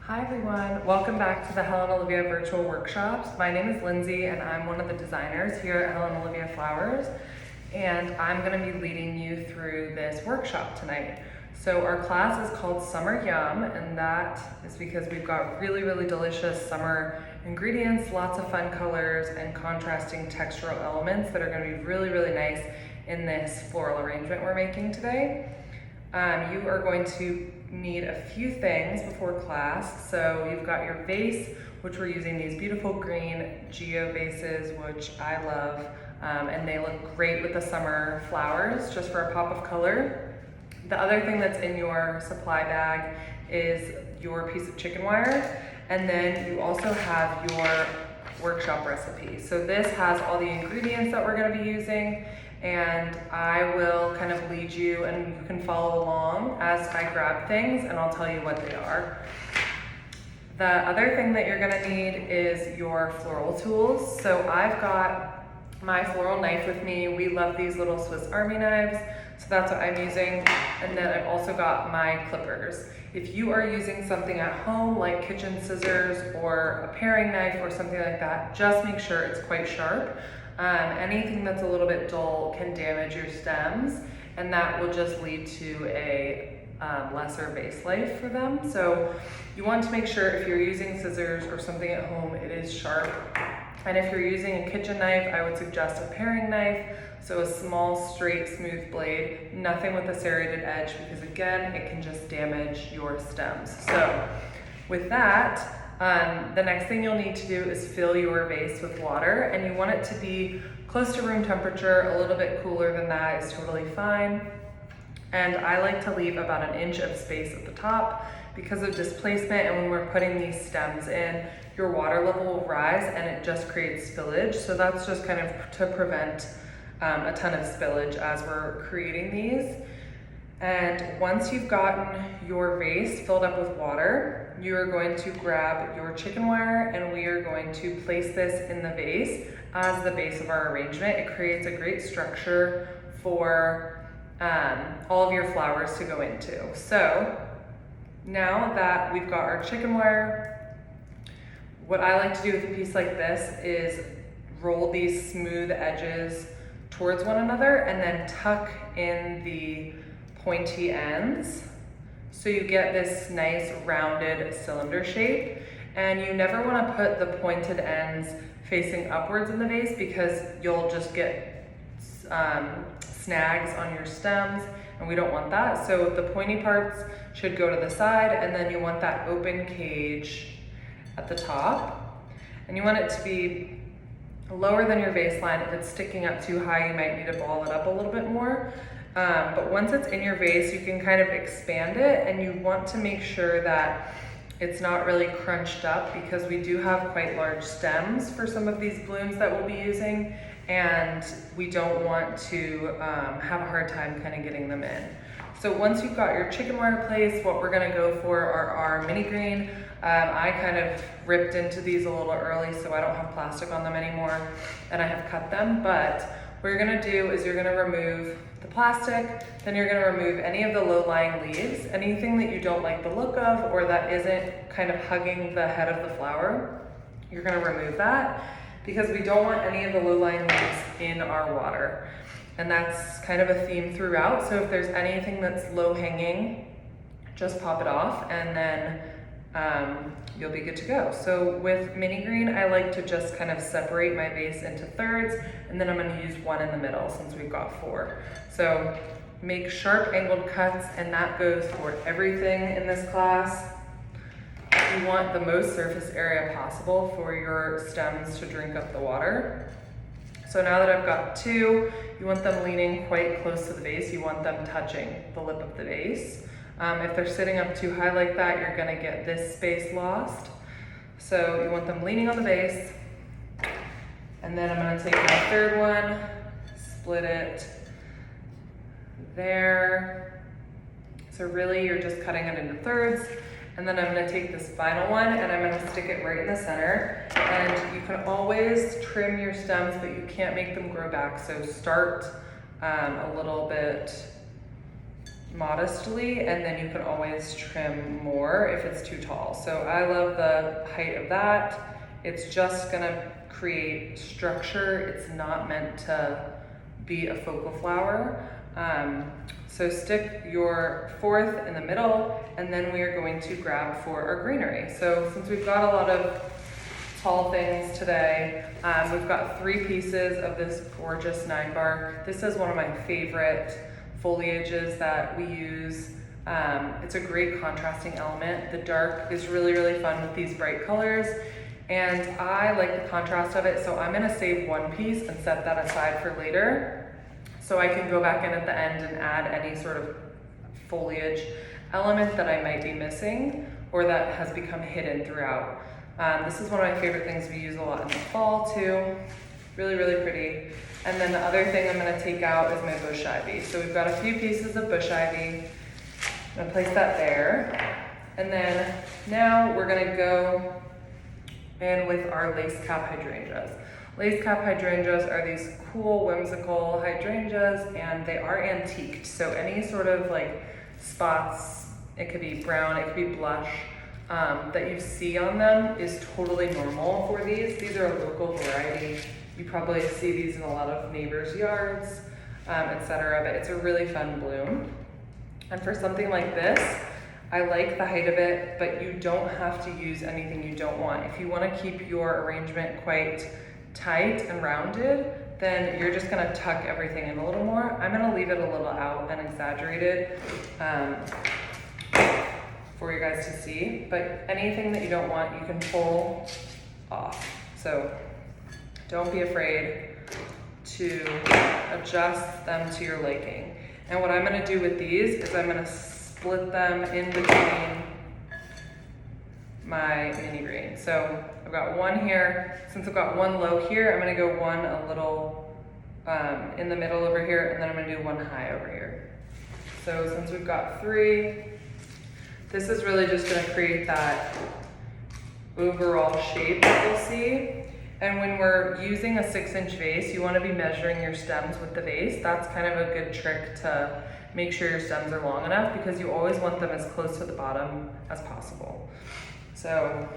Hi everyone, welcome back to the Helen Olivia virtual workshops. My name is Lindsay and I'm one of the designers here at Helen Olivia Flowers, and I'm going to be leading you through this workshop tonight. So our class is called Summer Yum, and that is because we've got really delicious summer ingredients, lots of fun colors and contrasting textural elements that are going to be really nice in this floral arrangement we're making today. You are going to need a few things before class. So you've got your vase, which we're using these beautiful green geo vases, which I love, and they look great with the summer flowers, just for a pop of color. The other thing that's in your supply bag is your piece of chicken wire, and then you also have your workshop recipe. So this has all the ingredients that we're going to be using, and I will kind of lead you and you can follow along as I grab things and I'll tell you what they are. The other thing that you're going to need is your floral tools. So I've got my floral knife with me. We love these little Swiss Army knives, so that's what I'm using. And then I've also got my clippers. If you are using something at home like kitchen scissors or a paring knife or something like that, just make sure it's quite sharp. Anything that's a little bit dull can damage your stems, and that will just lead to a lesser vase life for them. So you want to make sure if you're using scissors or something at home, it is sharp. And if you're using a kitchen knife, I would suggest a paring knife. So a small, straight, smooth blade, nothing with a serrated edge, because again, it can just damage your stems. So with that, the next thing you'll need to do is fill your vase with water, and you want it to be close to room temperature. A little bit cooler than that is totally fine. And I like to leave about 1 inch of space at the top because of displacement, and when we're putting these stems in, your water level will rise and it just creates spillage. So that's just kind of to prevent a ton of spillage as we're creating these. And once you've gotten your vase filled up with water, you are going to grab your chicken wire, and we are going to place this in the vase as the base of our arrangement. It creates a great structure for all of your flowers to go into. So now that we've got our chicken wire, what I like to do with a piece like this is roll these smooth edges towards one another and then tuck in the pointy ends, so you get this nice rounded cylinder shape. And you never want to put the pointed ends facing upwards in the vase, because you'll just get snags on your stems, and we don't want that. So the pointy parts should go to the side, and then you want that open cage at the top, and you want it to be lower than your vase line. If it's sticking up too high, you might need to ball it up a little bit more. But once it's in your vase, you can kind of expand it, and you want to make sure that it's not really crunched up, because we do have quite large stems for some of these blooms that we'll be using, and we don't want to have a hard time kind of getting them in. So once you've got your chicken wire placed, what we're gonna go for are our mini green. I kind of ripped into these a little early, so I don't have plastic on them anymore, and I have cut them. But what you're gonna do is you're gonna remove the plastic, then you're gonna remove any of the low-lying leaves, anything that you don't like the look of or that isn't kind of hugging the head of the flower. You're gonna remove that, because we don't want any of the low-lying leaves in our water. And that's kind of a theme throughout. So if there's anything that's low-hanging, just pop it off, and then you'll be good to go. So with mini green, I like to just kind of separate my vase into thirds, and then I'm going to use one in the middle since we've got 4. So make sharp angled cuts, and that goes for everything in this class. You want the most surface area possible for your stems to drink up the water. So now that I've got 2, you want them leaning quite close to the vase. You want them touching the lip of the vase. If they're sitting up too high like that, you're gonna get this space lost. So you want them leaning on the vase. And then I'm gonna take my third one, split it there. So really you're just cutting it into thirds. And then I'm gonna take this final one and I'm gonna stick it right in the center. And you can always trim your stems, but you can't make them grow back. So start a little bit modestly, and then you can always trim more if it's too tall. So I love the height of that. It's just gonna create structure. It's not meant to be a focal flower. So stick your fourth in the middle, and then we are going to grab for our greenery. So since we've got a lot of tall things today, we've got 3 pieces of this gorgeous 9 bark. This is one of my favorite foliages that we use. It's a great contrasting element. The dark is really, really fun with these bright colors, and I like the contrast of it, so I'm gonna save 1 piece and set that aside for later, so I can go back in at the end and add any sort of foliage element that I might be missing or that has become hidden throughout. This is one of my favorite things we use a lot in the fall too. Really, really pretty. And then the other thing I'm gonna take out is my bush ivy. So we've got a few pieces of bush ivy. I'm gonna place that there. And then now we're gonna go in with our lace cap hydrangeas. Lace cap hydrangeas are these cool, whimsical hydrangeas, and they are antiqued. So any sort of like spots, it could be brown, it could be blush, that you see on them is totally normal for these. These are a local variety. You probably see these in a lot of neighbors' yards, etc. But it's a really fun bloom. And for something like this, I like the height of it, but you don't have to use anything you don't want. If you want to keep your arrangement quite tight and rounded, then you're just gonna tuck everything in a little more. I'm gonna leave it a little out and exaggerated for you guys to see, but anything that you don't want, you can pull off. So don't be afraid to adjust them to your liking. And what I'm gonna do with these is I'm gonna split them in between my mini green. So I've got 1 here. Since I've got 1 low here, I'm gonna go 1 a little in the middle over here, and then I'm gonna do 1 high over here. So since we've got 3, this is really just gonna create that overall shape that you'll see. And when we're using a 6-inch vase, you wanna be measuring your stems with the vase. That's kind of a good trick to make sure your stems are long enough, because you always want them as close to the bottom as possible. So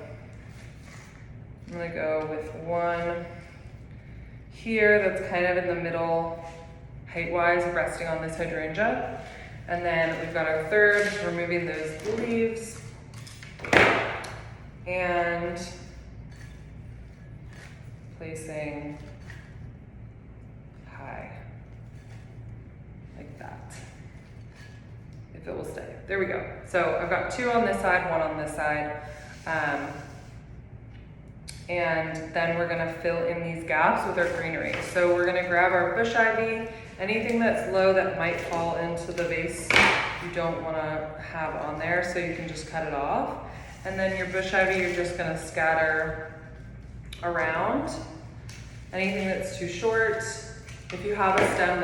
I'm gonna go with 1 here that's kind of in the middle, height-wise, resting on this hydrangea. And then we've got our 3rd, removing those leaves, and placing high, like that, if it will stay. There we go. So I've got 2 on this side, 1 on this side. And then we're gonna fill in these gaps with our greenery. So we're gonna grab our bush ivy, anything that's low that might fall into the vase you don't wanna have on there, so you can just cut it off. And then your bush ivy, you're just gonna scatter around. Anything that's too short, if you have a stem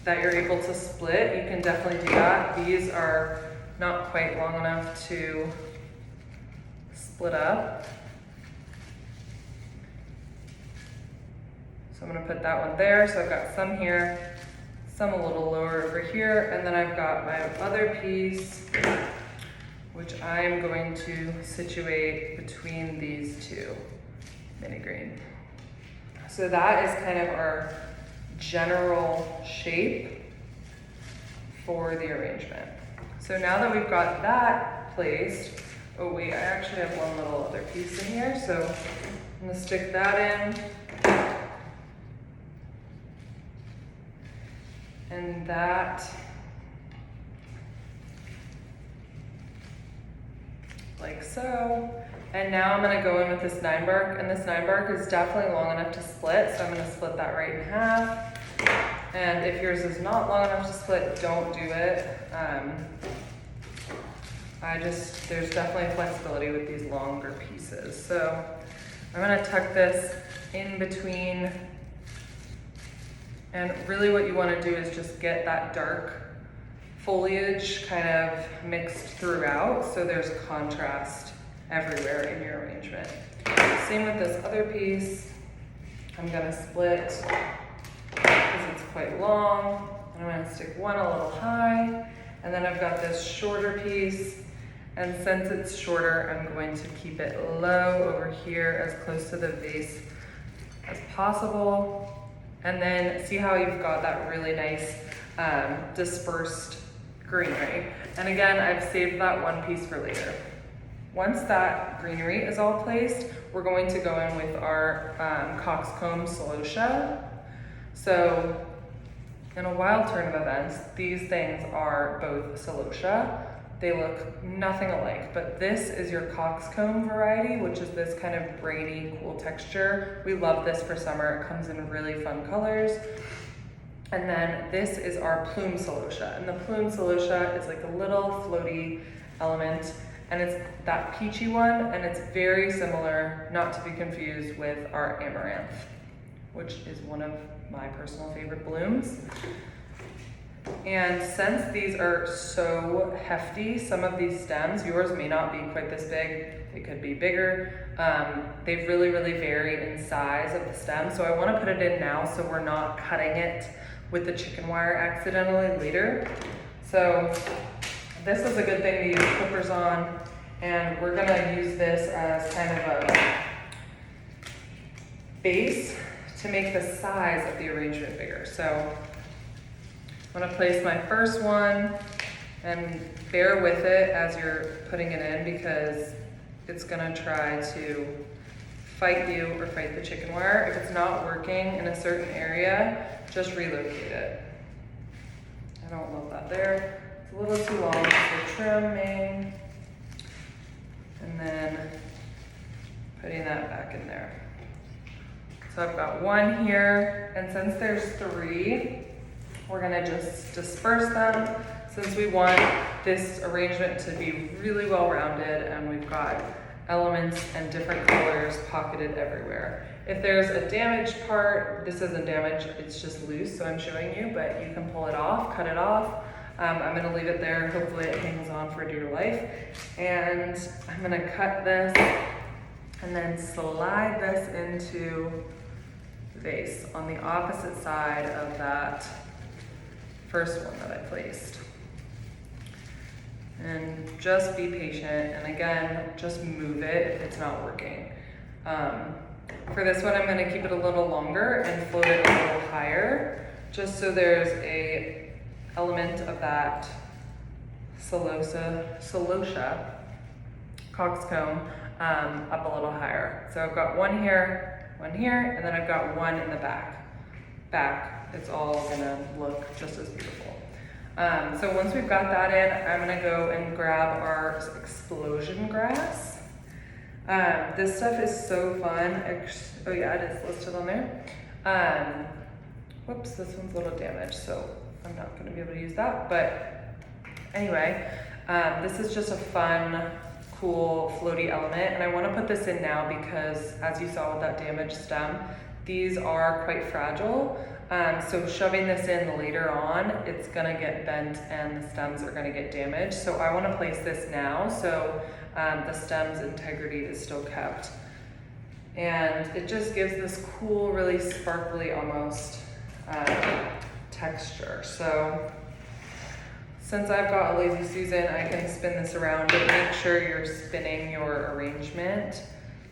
that you're able to split, you can definitely do that. These are not quite long enough to split up. So I'm gonna put that one there. So I've got some here, some a little lower over here, and then I've got my other piece, which I'm going to situate between these 2 mini green. So that is kind of our general shape for the arrangement. So now that we've got that placed, oh wait, I actually have 1 little other piece in here, so I'm gonna stick that in. And that, like so. And now I'm gonna go in with this 9 bark, and this 9 bark is definitely long enough to split, so I'm gonna split that right in half. And if yours is not long enough to split, don't do it. There's definitely flexibility with these longer pieces. So I'm gonna tuck this in between, and really what you wanna do is just get that dark foliage kind of mixed throughout, so there's contrast everywhere in your arrangement. Same with this other piece. I'm gonna split because it's quite long. And I'm gonna stick 1 a little high, And then I've got this shorter piece, and since it's shorter, I'm going to keep it low over here as close to the vase as possible. And then see how you've got that really nice dispersed greenery. And again, I've saved that one piece for later. Once that greenery is all placed, we're going to go in with our coxcomb celosia. So in a wild turn of events, these things are both celosia. They look nothing alike, but this is your coxcomb variety, which is this kind of brainy, cool texture. We love this for summer. It comes in really fun colors. And then this is our plume celosia. And the plume celosia is like a little floaty element, and it's that peachy one, and it's very similar, not to be confused with our amaranth, which is one of my personal favorite blooms. And since these are so hefty, some of these stems, yours may not be quite this big, they could be bigger. They really, really vary in size of the stem. So I wanna put it in now so we're not cutting it with the chicken wire accidentally later. So this is a good thing to use clippers on, and we're gonna use this as kind of a base to make the size of the arrangement bigger. So I'm gonna place my first one, and bear with it as you're putting it in because it's gonna try to fight you or fight the chicken wire. If it's not working in a certain area, just relocate it. I don't love that there. It's a little too long, so trimming, and then putting that back in there. So I've got one here, and since there's three, we're gonna just disperse them since we want this arrangement to be really well-rounded and we've got elements and different colors pocketed everywhere. If there's a damaged part, this isn't damaged, it's just loose, so I'm showing you, but you can pull it off, cut it off. I'm gonna leave it there, hopefully it hangs on for dear life. And I'm gonna cut this and then slide this into the vase on the opposite side of that first one that I placed. And just be patient, and again, just move it if it's not working. For this one, I'm gonna keep it a little longer and float it a little higher, just so there's a element of that celosia coxcomb up a little higher. So I've got one here, and then I've got one in the back. It's all gonna look just as beautiful. So once we've got that in, I'm gonna go and grab our explosion grass. This stuff is so fun. Oh yeah, it is listed on there. Whoops, this one's a little damaged, so I'm not gonna be able to use that. But anyway, this is just a fun, cool, floaty element. And I wanna put this in now because as you saw with that damaged stem, these are quite fragile. So shoving this in later on, it's gonna get bent and the stems are gonna get damaged. So I wanna place this now so the stem's integrity is still kept. And it just gives this cool, really sparkly almost texture. So since I've got a lazy Susan, I can spin this around, but make sure you're spinning your arrangement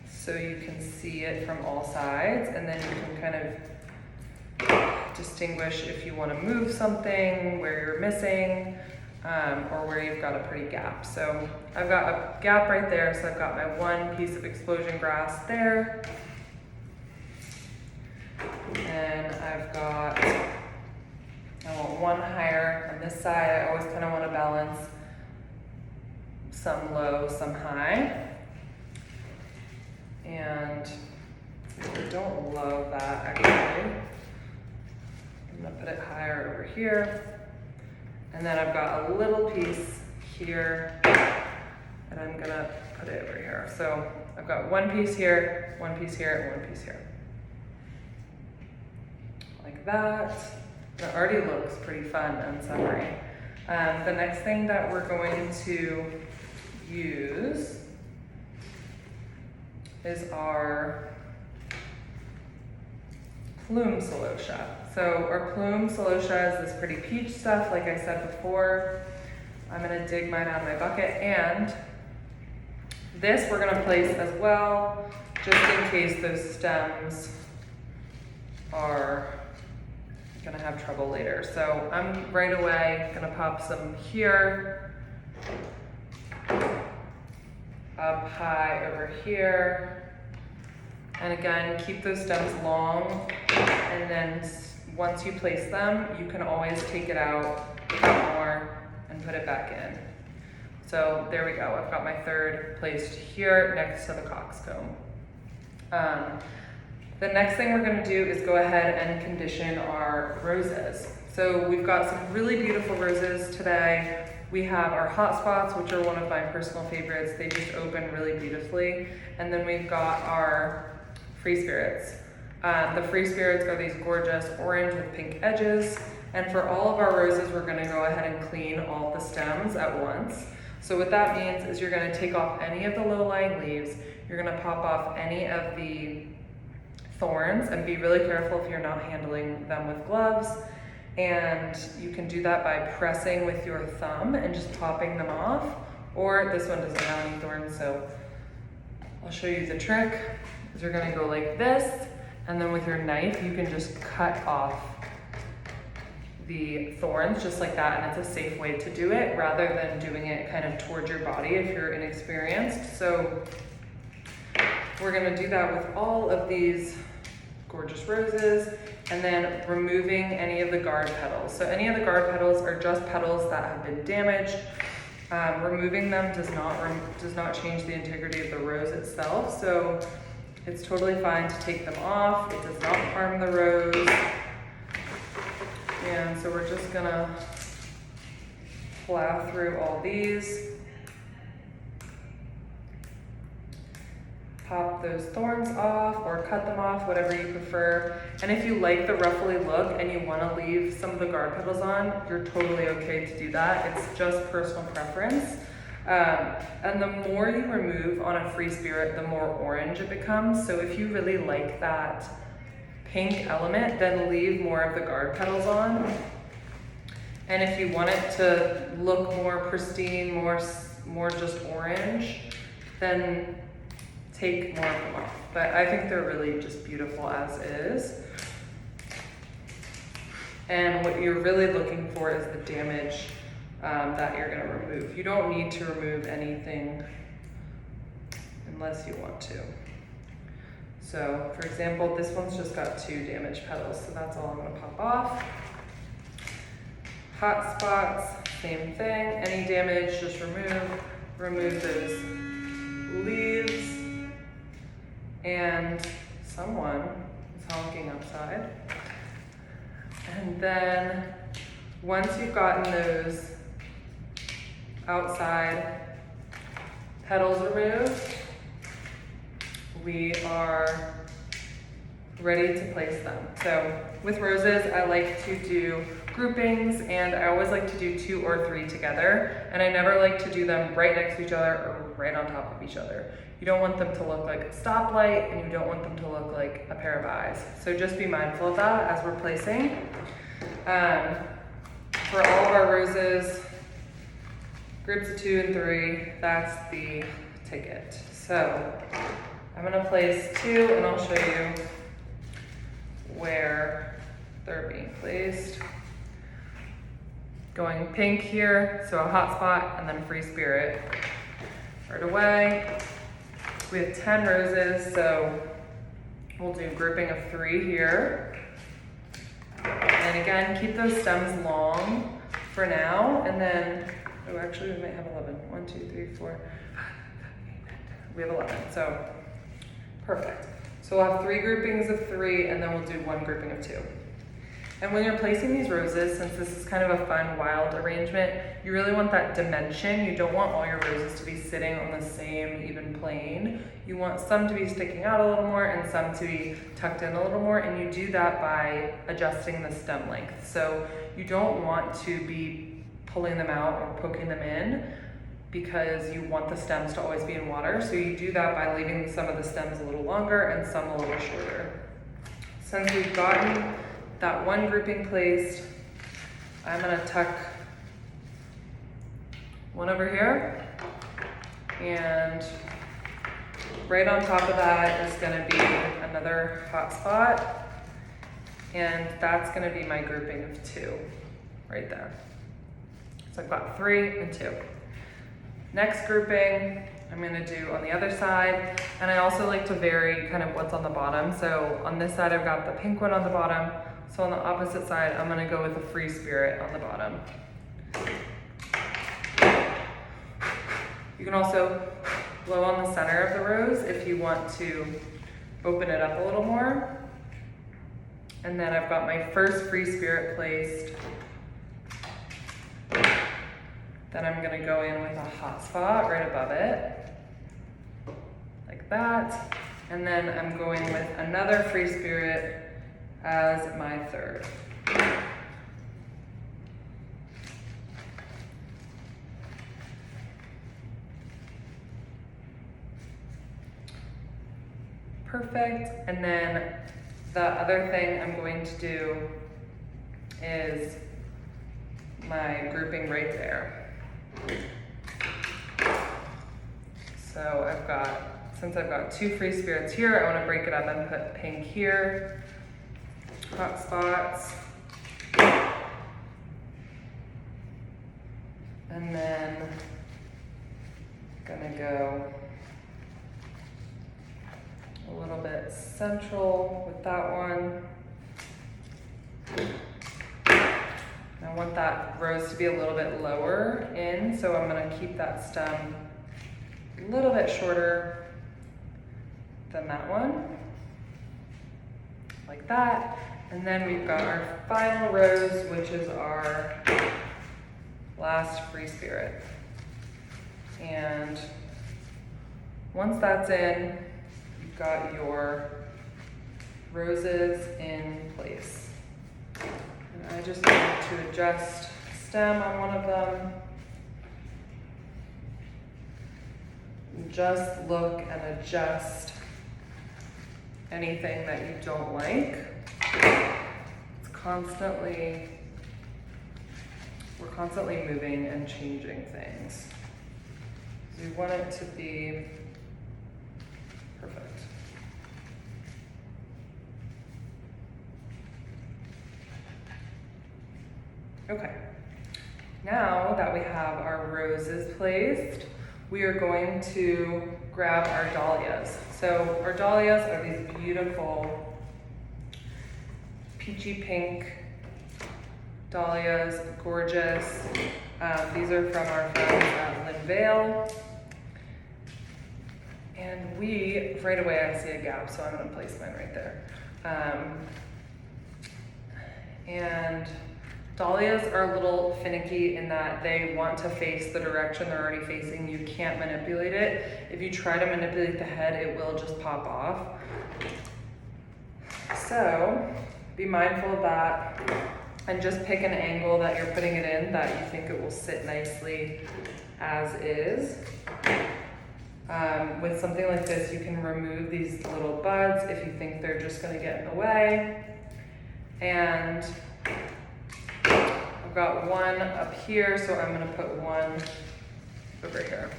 so you can see it from all sides, and then you can kind of distinguish if you want to move something, where you're missing, or where you've got a pretty gap. So I've got a gap right there, so I've got my one piece of explosion grass there. And I want one higher on this side. I always kind of want to balance some low, some high. And I don't love that actually. I'm gonna put it higher over here. And then I've got a little piece here, and I'm gonna put it over here. So I've got one piece here, one piece here, and one piece here. Like that. It already looks pretty fun and summery. The next thing that we're going to use is our plume celosia. So our plume celosia is this pretty peach stuff, like I said before. I'm gonna dig mine out of my bucket, and this we're gonna place as well, just in case those stems are gonna have trouble later. So I'm right away gonna pop some here, up high over here. And again, keep those stems long, and then once you place them, you can always take it out, cut more, and put it back in. So there we go, I've got my third placed here next to the coxcomb. The next thing we're gonna do is go ahead and condition our roses. So we've got some really beautiful roses today. We have our hot spots, which are one of my personal favorites. They just open really beautifully. And then we've got our free spirits. The free spirits are these gorgeous orange with pink edges. And for all of our roses, we're gonna go ahead and clean all the stems at once. So what that means is you're gonna take off any of the low-lying leaves, you're gonna pop off any of the thorns, and be really careful if you're not handling them with gloves. And you can do that by pressing with your thumb and just popping them off. Or this one doesn't have any thorns, so I'll show you the trick. Is you're gonna go like this, and then with your knife, you can just cut off the thorns just like that, and it's a safe way to do it rather than doing it kind of towards your body if you're inexperienced. So we're gonna do that with all of these gorgeous roses, and then removing any of the guard petals. So any of the guard petals are just petals that have been damaged. Removing them does not change the integrity of the rose itself, so it's totally fine to take them off. It does not harm the rose. And so we're just gonna plow through all these. Pop those thorns off or cut them off, whatever you prefer. And if you like the ruffly look and you wanna leave some of the guard petals on, you're totally okay to do that. It's just personal preference. And the more you remove on a free spirit, the more orange it becomes. So if you really like that pink element, then leave more of the guard petals on. And if you want it to look more pristine, more just orange, then take more of them off. But I think they're really just beautiful as is. And what you're really looking for is the damage that you're gonna remove. You don't need to remove anything unless you want to. So for example, this one's just got 2 damaged petals, so that's all I'm gonna pop off. Hot spots, same thing. Any damage, just remove those leaves. And someone is honking outside. And then once you've gotten those outside petals removed, we are ready to place them. So with roses, I like to do groupings, and I always like to do 2 or 3 together. And I never like to do them right next to each other or right on top of each other. You don't want them to look like a stoplight, and you don't want them to look like a pair of eyes. So just be mindful of that as we're placing. For all of our roses, groups of 2 and 3, that's the ticket. So I'm gonna place 2, and I'll show you where they're being placed. Going pink here, so a hot spot, and then free spirit. Right away. We have 10 roses, so we'll do a grouping of 3 here. And again, keep those stems long for now, and then, oh, actually we might have 11. 1, 2, 3, 4, 5, 6, 7, 8, 9, 10. We have 11, so perfect. So we'll have 3 groupings of 3, and then we'll do 1 grouping of 2. And when you're placing these roses, since this is kind of a fun, wild arrangement, you really want that dimension. You don't want all your roses to be sitting on the same even plane. You want some to be sticking out a little more and some to be tucked in a little more, and you do that by adjusting the stem length. So you don't want to be pulling them out or poking them in because you want the stems to always be in water. So you do that by leaving some of the stems a little longer and some a little shorter. Since we've gotten that 1 grouping placed, I'm gonna tuck one over here, and right on top of that is gonna be another hot spot, and that's gonna be my grouping of 2 right there. So I've got 3 and 2. Next grouping, I'm gonna do on the other side, and I also like to vary kind of what's on the bottom. So on this side, I've got the pink one on the bottom. So on the opposite side, I'm gonna go with a free spirit on the bottom. You can also blow on the center of the rose if you want to open it up a little more. And then I've got my first free spirit placed. Then I'm gonna go in with a hot spot right above it, like that. And then I'm going with another free spirit as my third. Perfect. And then the other thing I'm going to do is my grouping right there. So since I've got 2 free spirits here, I want to break it up and put pink here, hot spots, and then gonna go a little bit central with that one. I want that rose to be a little bit lower in, so I'm gonna keep that stem a little bit shorter than that one, like that. And then we've got our final rose, which is our last free spirit. And once that's in, you've got your roses in place. And I just need to adjust stem on one of them. Just look and adjust anything that you don't like. It's we're constantly moving and changing things. So we want it to be perfect. Okay, now that we have our roses placed, we are going to grab our dahlias. So our dahlias are these beautiful peachy pink dahlias, gorgeous. These are from our friends at Lindsay. And right away I see a gap, so I'm gonna place mine right there. And dahlias are a little finicky in that they want to face the direction they're already facing. You can't manipulate it. If you try to manipulate the head, it will just pop off. So be mindful of that and just pick an angle that you're putting it in that you think it will sit nicely as is. With something like this, you can remove these little buds if you think they're just gonna get in the way. And I've got one up here, so I'm gonna put one over here.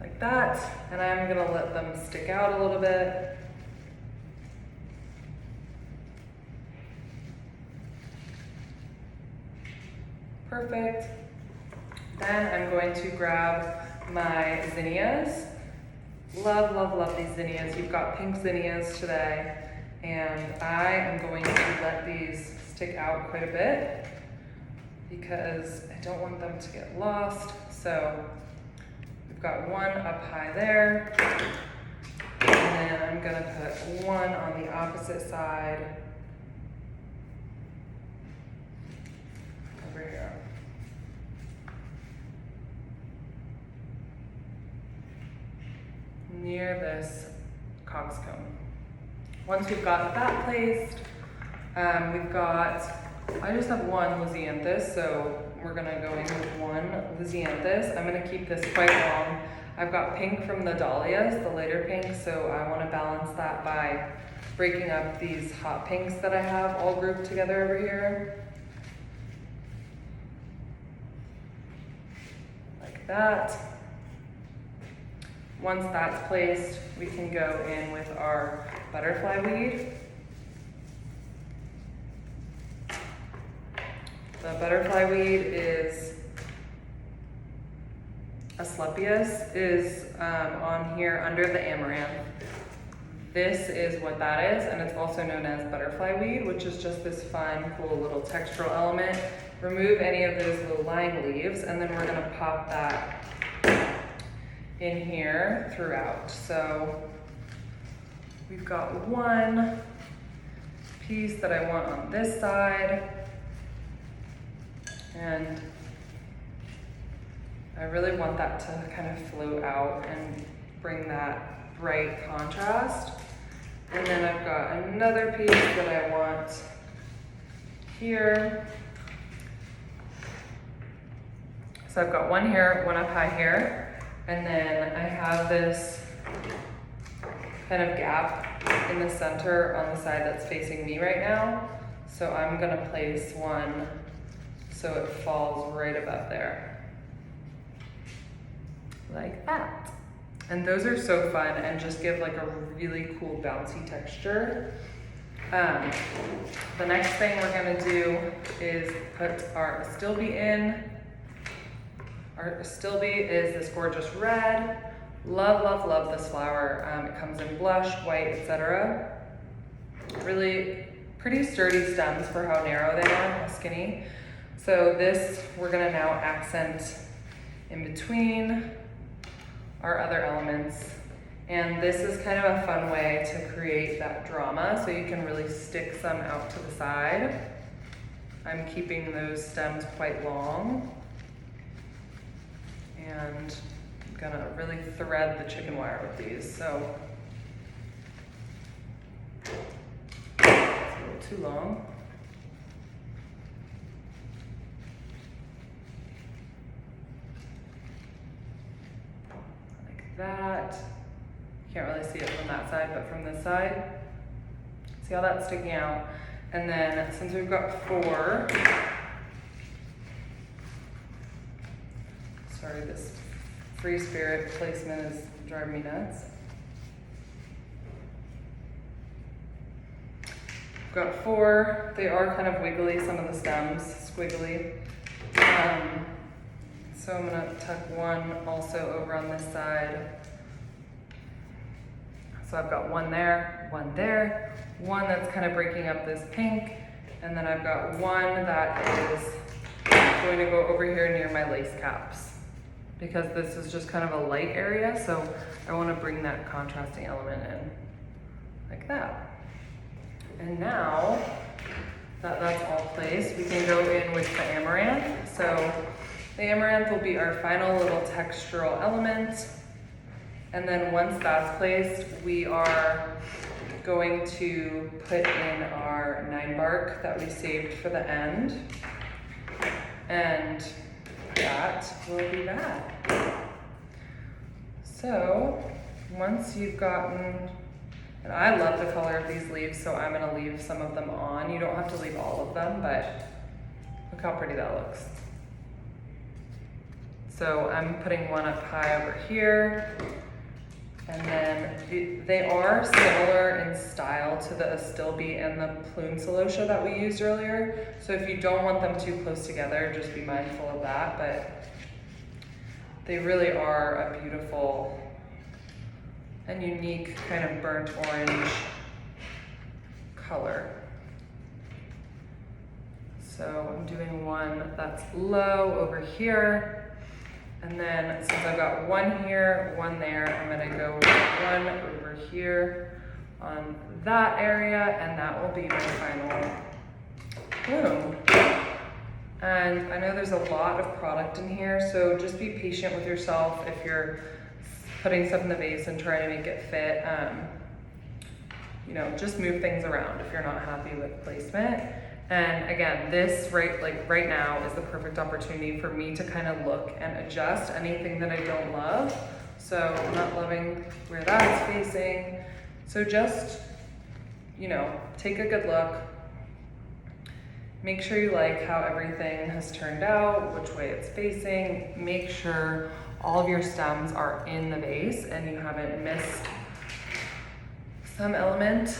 Like that, and I'm gonna let them stick out a little bit. Perfect. Then I'm going to grab my zinnias. Love, love, love these zinnias. You've got pink zinnias today. And I am going to let these stick out quite a bit because I don't want them to get lost. So we've got one up high there. And then I'm gonna put one on the opposite side over here. Near this coxcomb. Once we've got that placed, I just have one lisianthus, so we're gonna go in with one lisianthus. I'm gonna keep this quite long. I've got pink from the dahlias, the lighter pink, so I wanna balance that by breaking up these hot pinks that I have all grouped together over here. like that. Once that's placed, we can go in with our butterfly weed. The butterfly weed is Asclepias, is on here under the amaranth. This is what that is, and it's also known as butterfly weed, which is just this fun, cool little textural element. Remove any of those little lying leaves, and then we're gonna pop that in here throughout. So we've got one piece that I want on this side, and I really want that to kind of float out and bring that bright contrast. And then I've got another piece that I want here. So I've got one here, one up high here, and then I have this kind of gap in the center on the side that's facing me right now. So I'm gonna place one so it falls right above there, like that. And those are so fun and just give like a really cool bouncy texture. The next thing we're gonna do is put our Astilbe in. Our Astilbe is this gorgeous red. Love, love, love this flower. It comes in blush, white, etc. Really pretty sturdy stems for how narrow they are, how skinny. So this, we're gonna now accent in between our other elements. And this is kind of a fun way to create that drama, so you can really stick some out to the side. I'm keeping those stems quite long. And I'm gonna really thread the chicken wire with these. So it's a little too long. That. Can't really see it from that side, but from this side, see how that's sticking out? And then since we've got 4, sorry, this free spirit placement is driving me nuts. We've got 4, they are kind of wiggly, some of the stems, squiggly. So I'm gonna tuck one also over on this side. So I've got one there, one that's kind of breaking up this pink, and then I've got one that is going to go over here near my lace caps, because this is just kind of a light area, so I want to bring that contrasting element in, like that. And now that that's all placed, we can go in with the amaranth. So the amaranth will be our final little textural element. And then once that's placed, we are going to put in our 9 bark that we saved for the end. And that will be that. So once you've gotten, and I love the color of these leaves, so I'm gonna leave some of them on. You don't have to leave all of them, but look how pretty that looks. So I'm putting one up high over here. And then they are similar in style to the Astilbe and the plume celosia that we used earlier. So if you don't want them too close together, just be mindful of that. But they really are a beautiful and unique kind of burnt orange color. So I'm doing one that's low over here. And then since I've got one here, one there, I'm gonna go with one over here on that area, and that will be my final bloom. And I know there's a lot of product in here, so just be patient with yourself if you're putting stuff in the vase and trying to make it fit. You know, just move things around if you're not happy with placement. And again, this right now is the perfect opportunity for me to kind of look and adjust anything that I don't love. So I'm not loving where that's facing. So just, you know, take a good look Make sure you like how everything has turned out, which way it's facing. Make sure all of your stems are in the vase and you haven't missed some element.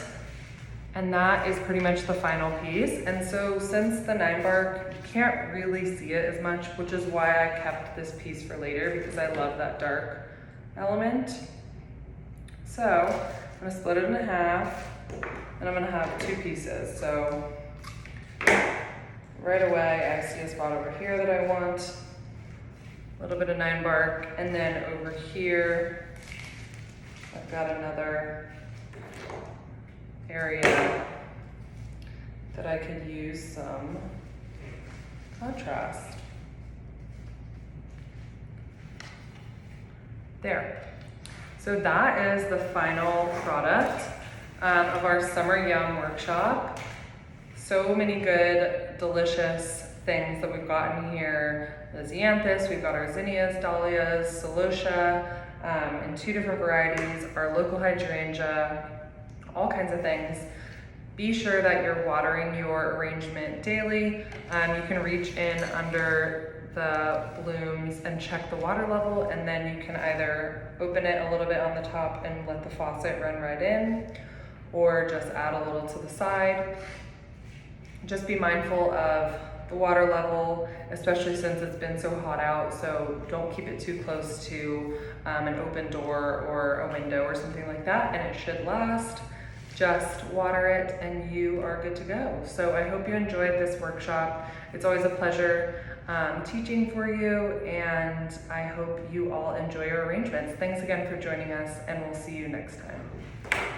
And that is pretty much the final piece. And so since the 9 bark, you can't really see it as much, which is why I kept this piece for later, because I love that dark element. So I'm gonna split it in half and I'm gonna have 2 pieces. So right away, I see a spot over here that I want, a little bit of 9 bark, and then over here, I've got another area that I could use some contrast. There. So that is the final product of our Summer Yum workshop. So many good, delicious things that we've got in here. The Zianthus, we've got our zinnias, dahlias, celosia, in 2 different varieties, our local hydrangea, all kinds of things. Be sure that you're watering your arrangement daily. You can reach in under the blooms and check the water level, and then you can either open it a little bit on the top and let the faucet run right in, or just add a little to the side. Just be mindful of the water level, especially since it's been so hot out, so don't keep it too close to an open door or a window or something like that, and it should last. Just water it and you are good to go. So I hope you enjoyed this workshop. It's always a pleasure teaching for you, and I hope you all enjoy your arrangements. Thanks again for joining us, and we'll see you next time.